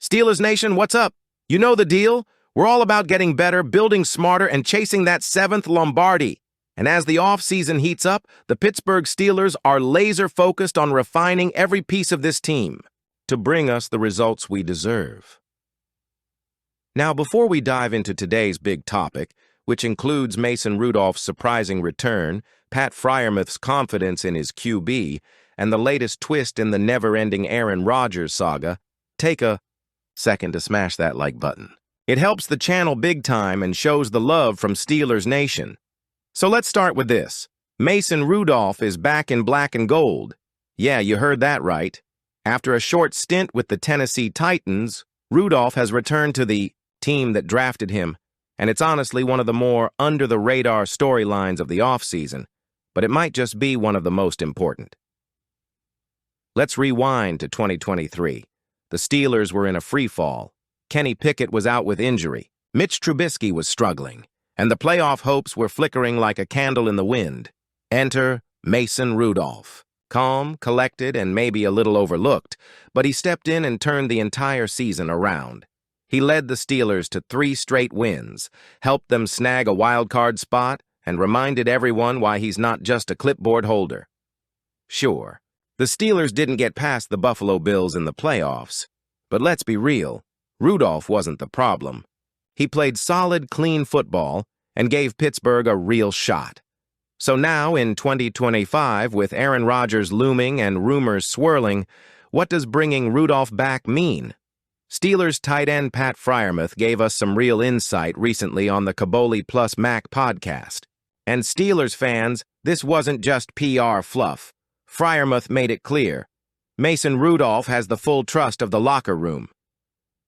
Steelers Nation, what's up? You know the deal. We're all about getting better, building smarter, and chasing that 7th Lombardi. And as the offseason heats up, the Pittsburgh Steelers are laser-focused on refining every piece of this team to bring us the results we deserve. Now, before we dive into today's big topic, which includes Mason Rudolph's surprising return, Pat Freiermuth's confidence in his QB, and the latest twist in the never-ending Aaron Rodgers saga, take a second to smash that like button. It helps the channel big time and shows the love from Steelers Nation. So let's start with this. Mason Rudolph is back in black and gold. Yeah, you heard that right. After a short stint with the Tennessee Titans, Rudolph has returned to the team that drafted him, and it's honestly one of the more under-the-radar storylines of the offseason, but it might just be one of the most important. Let's rewind to 2023. The Steelers were in a free-fall. Kenny Pickett was out with injury. Mitch Trubisky was struggling, and the playoff hopes were flickering like a candle in the wind. Enter Mason Rudolph. Calm, collected, and maybe a little overlooked, but he stepped in and turned the entire season around. He led the Steelers to 3 straight wins, helped them snag a wild-card spot, and reminded everyone why he's not just a clipboard holder. Sure, the Steelers didn't get past the Buffalo Bills in the playoffs, but let's be real, Rudolph wasn't the problem. He played solid, clean football and gave Pittsburgh a real shot. So now, in 2025, with Aaron Rodgers looming and rumors swirling, what does bringing Rudolph back mean? Steelers tight end Pat Freiermuth gave us some real insight recently on the Caboli Plus Mac podcast. And Steelers fans, this wasn't just PR fluff. Freiermuth made it clear. Mason Rudolph has the full trust of the locker room.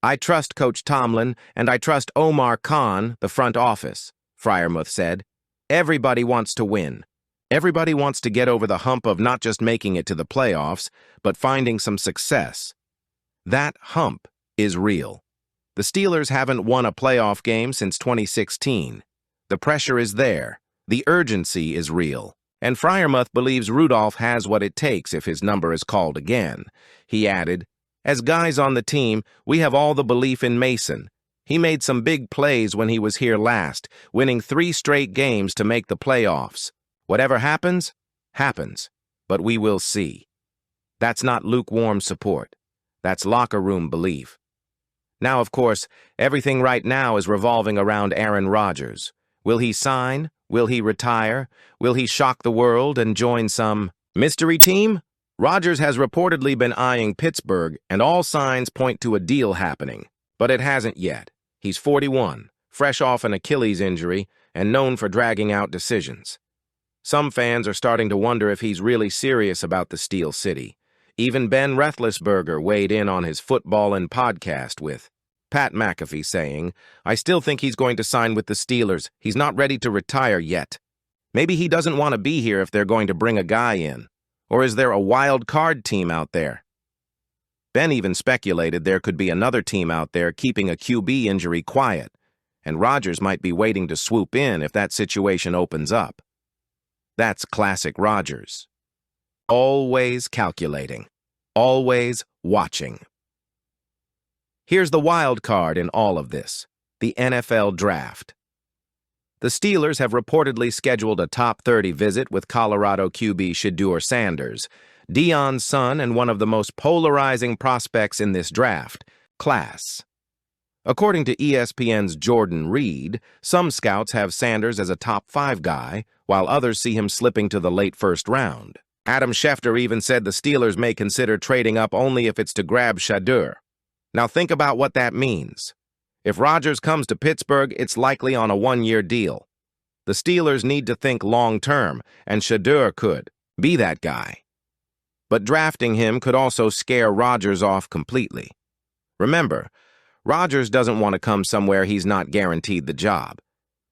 I trust Coach Tomlin, and I trust Omar Khan, the front office, Freiermuth said. Everybody wants to win. Everybody wants to get over the hump of not just making it to the playoffs, but finding some success. That hump is real. The Steelers haven't won a playoff game since 2016. The pressure is there. The urgency is real. And Freiermuth believes Rudolph has what it takes if his number is called again. He added, as guys on the team, we have all the belief in Mason. He made some big plays when he was here last, winning 3 straight games to make the playoffs. Whatever happens, happens. But we will see. That's not lukewarm support. That's locker room belief. Now, of course, everything right now is revolving around Aaron Rodgers. Will he sign? Will he retire? Will he shock the world and join some mystery team? Rodgers has reportedly been eyeing Pittsburgh, and all signs point to a deal happening. But it hasn't yet. He's 41, fresh off an Achilles injury, and known for dragging out decisions. Some fans are starting to wonder if he's really serious about the Steel City. Even Ben Roethlisberger weighed in on his Football and podcast with Pat McAfee saying, I still think he's going to sign with the Steelers. He's not ready to retire yet. Maybe he doesn't want to be here if they're going to bring a guy in. Or is there a wild card team out there? Ben even speculated there could be another team out there keeping a QB injury quiet, and Rodgers might be waiting to swoop in if that situation opens up. That's classic Rodgers. Always calculating. Always watching. Here's the wild card in all of this, the NFL Draft. The Steelers have reportedly scheduled a top 30 visit with Colorado QB Shedeur Sanders, Deion's son and one of the most polarizing prospects in this draft class. According to ESPN's Jordan Reed, some scouts have Sanders as a top 5 guy, while others see him slipping to the late first round. Adam Schefter even said the Steelers may consider trading up only if it's to grab Shedeur. Now think about what that means. If Rodgers comes to Pittsburgh, it's likely on a 1-year deal. The Steelers need to think long-term, and Shedeur could be that guy. But drafting him could also scare Rodgers off completely. Remember, Rodgers doesn't want to come somewhere he's not guaranteed the job.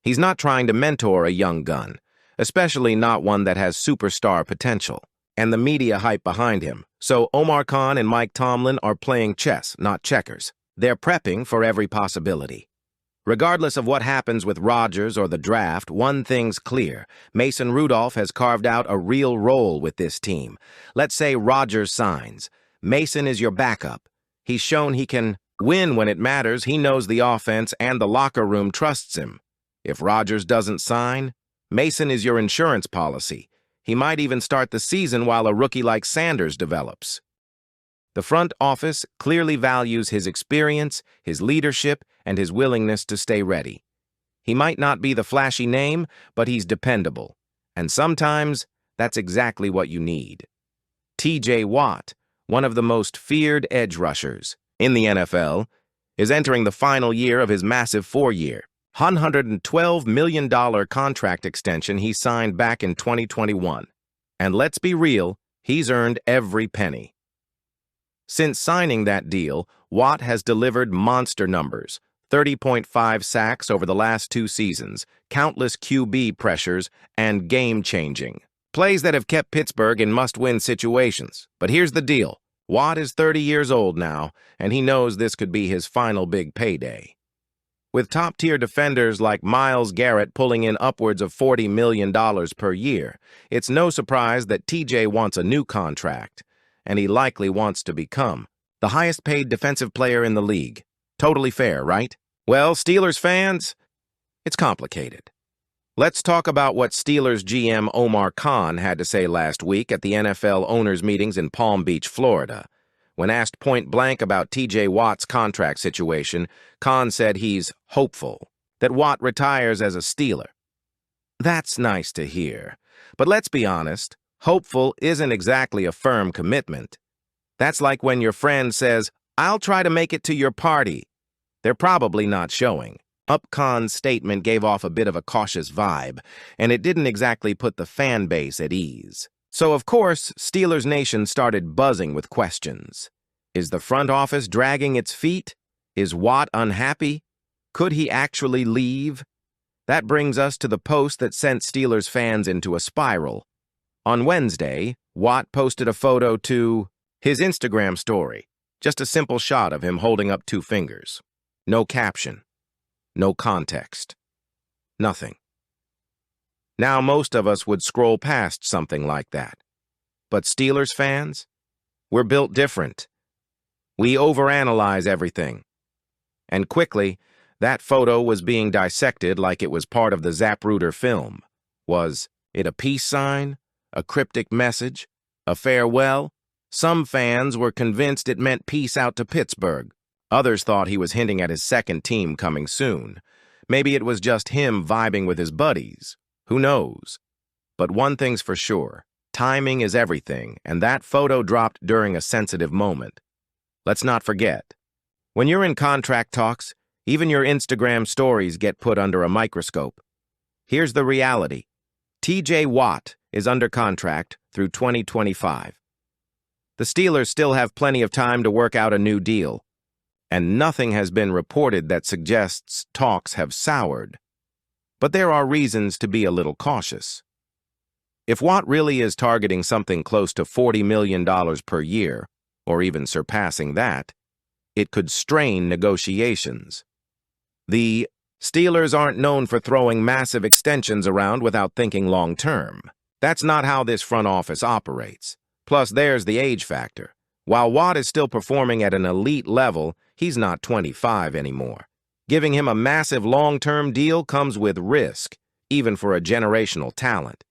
He's not trying to mentor a young gun, especially not one that has superstar potential and the media hype behind him. So Omar Khan and Mike Tomlin are playing chess, not checkers. They're prepping for every possibility. Regardless of what happens with Rodgers or the draft, one thing's clear. Mason Rudolph has carved out a real role with this team. Let's say Rodgers signs. Mason is your backup. He's shown he can win when it matters. He knows the offense and the locker room trusts him. If Rodgers doesn't sign, Mason is your insurance policy. He might even start the season while a rookie like Sanders develops. The front office clearly values his experience, his leadership, and his willingness to stay ready. He might not be the flashy name, but he's dependable. And sometimes, that's exactly what you need. T.J. Watt, one of the most feared edge rushers in the NFL, is entering the final year of his massive 4-year, $112 million contract extension he signed back in 2021. And let's be real, he's earned every penny. Since signing that deal, Watt has delivered monster numbers, 30.5 sacks over the last 2 seasons, countless QB pressures, and game-changing plays that have kept Pittsburgh in must-win situations. But here's the deal. Watt is 30 years old now, and he knows this could be his final big payday. With top-tier defenders like Myles Garrett pulling in upwards of $40 million per year, it's no surprise that TJ wants a new contract, and he likely wants to become the highest-paid defensive player in the league. Totally fair, right? Well, Steelers fans, it's complicated. Let's talk about what Steelers GM Omar Khan had to say last week at the NFL owners' meetings in Palm Beach, Florida. When asked point-blank about T.J. Watt's contract situation, Khan said he's hopeful that Watt retires as a Steeler. That's nice to hear. But let's be honest, hopeful isn't exactly a firm commitment. That's like when your friend says, "I'll try to make it to your party." They're probably not showing. Khan's statement gave off a bit of a cautious vibe, and it didn't exactly put the fan base at ease. So, of course, Steelers Nation started buzzing with questions. Is the front office dragging its feet? Is Watt unhappy? Could he actually leave? That brings us to the post that sent Steelers fans into a spiral. On Wednesday, Watt posted a photo to his Instagram story, just a simple shot of him holding up 2 fingers. No caption. No context. Nothing. Now, most of us would scroll past something like that. But Steelers fans, we're built different. We overanalyze everything. And quickly, that photo was being dissected like it was part of the Zapruder film. Was it a peace sign? A cryptic message? A farewell? Some fans were convinced it meant peace out to Pittsburgh. Others thought he was hinting at his second team coming soon. Maybe it was just him vibing with his buddies. Who knows? But one thing's for sure. Timing is everything, and that photo dropped during a sensitive moment. Let's not forget. When you're in contract talks, even your Instagram stories get put under a microscope. Here's the reality. T.J. Watt is under contract through 2025. The Steelers still have plenty of time to work out a new deal, and nothing has been reported that suggests talks have soured. But there are reasons to be a little cautious. If Watt really is targeting something close to $40 million per year, or even surpassing that, it could strain negotiations. The Steelers aren't known for throwing massive extensions around without thinking long-term. That's not how this front office operates. Plus, there's the age factor. While Watt is still performing at an elite level, he's not 25 anymore. Giving him a massive long-term deal comes with risk, even for a generational talent.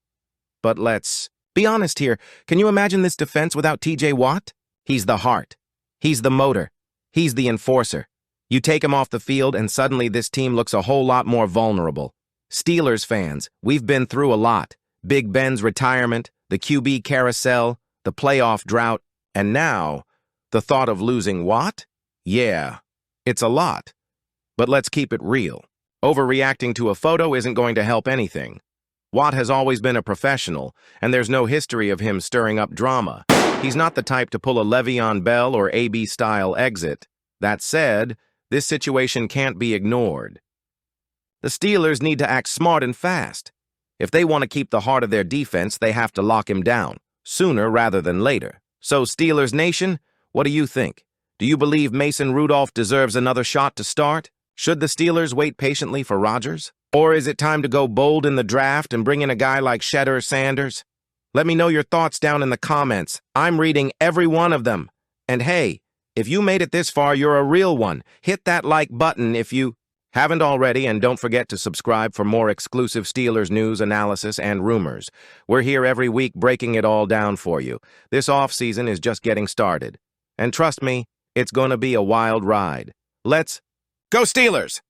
But let's be honest here. Can you imagine this defense without T.J. Watt? He's the heart. He's the motor. He's the enforcer. You take him off the field, and suddenly this team looks a whole lot more vulnerable. Steelers fans, we've been through a lot. Big Ben's retirement, the QB carousel, the playoff drought, and now, the thought of losing Watt? Yeah, it's a lot. But let's keep it real. Overreacting to a photo isn't going to help anything. Watt has always been a professional, and there's no history of him stirring up drama. He's not the type to pull a Le'Veon Bell or AB-style exit. That said, this situation can't be ignored. The Steelers need to act smart and fast. If they want to keep the heart of their defense, they have to lock him down, sooner rather than later. So, Steelers Nation, what do you think? Do you believe Mason Rudolph deserves another shot to start? Should the Steelers wait patiently for Rodgers? Or is it time to go bold in the draft and bring in a guy like Shedeur Sanders? Let me know your thoughts down in the comments. I'm reading every one of them. And hey, If you made it this far, you're a real one. Hit that like button if you haven't already, and don't forget to subscribe for more exclusive Steelers news, analysis, and rumors. We're here every week breaking it all down for you. This off-season is just getting started. And trust me, it's going to be a wild ride. Let's go Steelers!